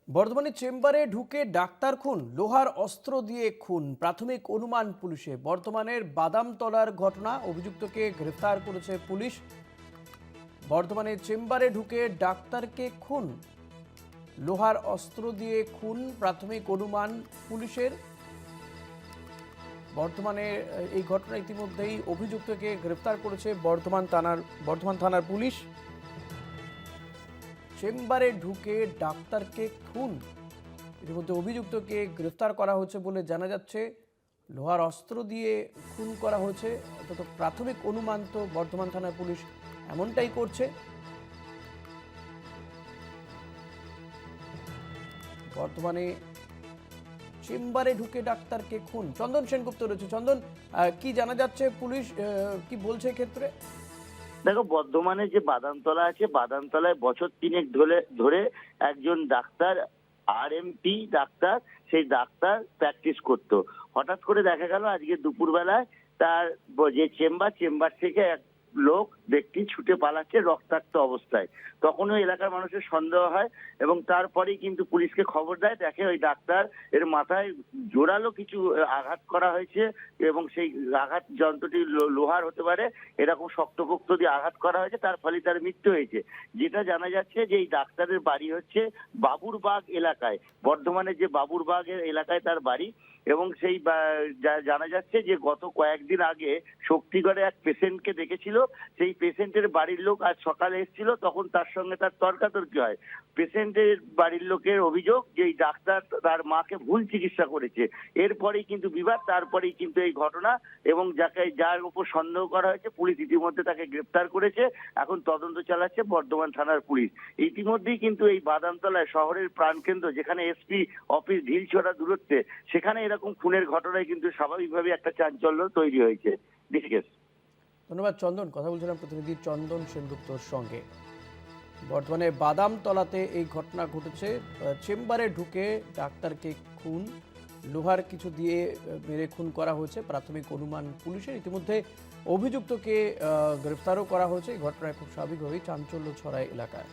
বর্ধমানে চেম্বারে ঢুকে ডাক্তার খুন, লোহার অস্ত্র দিয়ে খুন, প্রাথমিক অনুমান পুলিশে। বর্ধমানের বাদামতলার ঘটনা, অভিযুক্তকে গ্রেফতার করেছে পুলিশ। বর্ধমানে চেম্বারে ঢুকে ডাক্তারকে খুন, লোহার অস্ত্র দিয়ে খুন, প্রাথমিক অনুমান পুলিশের। বর্ধমানে এই ঘটনা ইতিমধ্যেই অভিযুক্তকে গ্রেফতার করেছে বর্ধমান থানার পুলিশ। চেম্বারে ঢুকে ডাক্তারকে খুন, ইতিমধ্যে অভিযুক্তকে গ্রেফতার করা হয়েছে বলে জানা যাচ্ছে। লোহার অস্ত্র দিয়ে খুন করা হয়েছে, অন্তত প্রাথমিক অনুমান তো বর্ধমান থানার পুলিশ এমনটাই করছে। বর্তমানে চেম্বারে ঢুকে ডাক্তারকে খুন। চন্দন সেনগুপ্ত রয়েছে। চন্দন, কি জানা যাচ্ছে, পুলিশ কি বলছে এক্ষেত্রে? দেখো, বর্ধমানে যে বাদামতলা আছে, বাদামতলায় বছর তিনেক ধরে একজন ডাক্তার, আরএমপি ডাক্তার, সেই ডাক্তার প্র্যাকটিস করতো। হঠাৎ করে দেখা গেল আজকে দুপুরবেলায় তার যে চেম্বার থেকে এক লোক ব্যক্তি ছুটে পালাচ্ছে রক্তাক্ত অবস্থায়। তখন ওই এলাকার মানুষের সন্দেহ হয় এবং তারপরেই কিন্তু পুলিশকে খবর দেয়। দেখে ওই ডাক্তার এর মাথায় জোরালো কিছু আঘাত করা হয়েছে এবং সেই আঘাত যন্ত্রটি লোহার হতে পারে, এরকম শক্তপোক্ত দিয়ে আঘাত করা হয়েছে, তার ফলে তার মৃত্যু হয়েছে। যেটা জানা যাচ্ছে যে এই ডাক্তারের বাড়ি হচ্ছে বাবুরবাগ এলাকায়, বর্ধমানের যে বাবুরবাগের এলাকায় তার বাড়ি। এবং সেই জানা যাচ্ছে যে গত কয়েকদিন আগে শক্তিগড়ে এক পেশেন্টকে দেখেছিল। সেই পেশেন্টের বাড়ির লোক আজ সকালে এসেছিল, তখন তার সঙ্গে তার তর্কাতর্কি হয়। পেশেন্টের বাড়ির লোকের অভিযোগ যে এই ডাক্তার তার মাকে ভুল চিকিৎসা করেছে। এরপরেই কিন্তু বিবাদ, তারপরেই কিন্তু এই ঘটনা। এবং যার উপর সন্দেহ করা হয়েছে, পুলিশ ইতিমধ্যে তাকে গ্রেপ্তার করেছে। এখন তদন্ত চালাচ্ছে বর্ধমান থানার পুলিশ। ইতিমধ্যেই কিন্তু এই বাদামতলায়, শহরের প্রাণকেন্দ্র, যেখানে এসপি অফিস ঢিলছোড়া দূরত্বে, সেখানে এরকম খুনের ঘটনায় কিন্তু স্বাভাবিকভাবে একটা চাঞ্চল্য তৈরি হয়েছে। ঋষিকেশ। ধন্যবাদ চন্দন। কথা বলছিলাম প্রতিনিধি চন্দন সেনগুপ্তর সঙ্গে। বর্তমানে বাদামতলাতে এই ঘটনা ঘটেছে। চেম্বারে ঢুকে ডাক্তারকে খুন, লোহার কিছু দিয়ে মেরে খুন করা হয়েছে, প্রাথমিক অনুমান পুলিশের। ইতিমধ্যে অভিযুক্তকে গ্রেফতারও করা হয়েছে। এই ঘটনায় খুব স্বাভাবিকভাবেই চাঞ্চল্য ছড়ায় এলাকায়।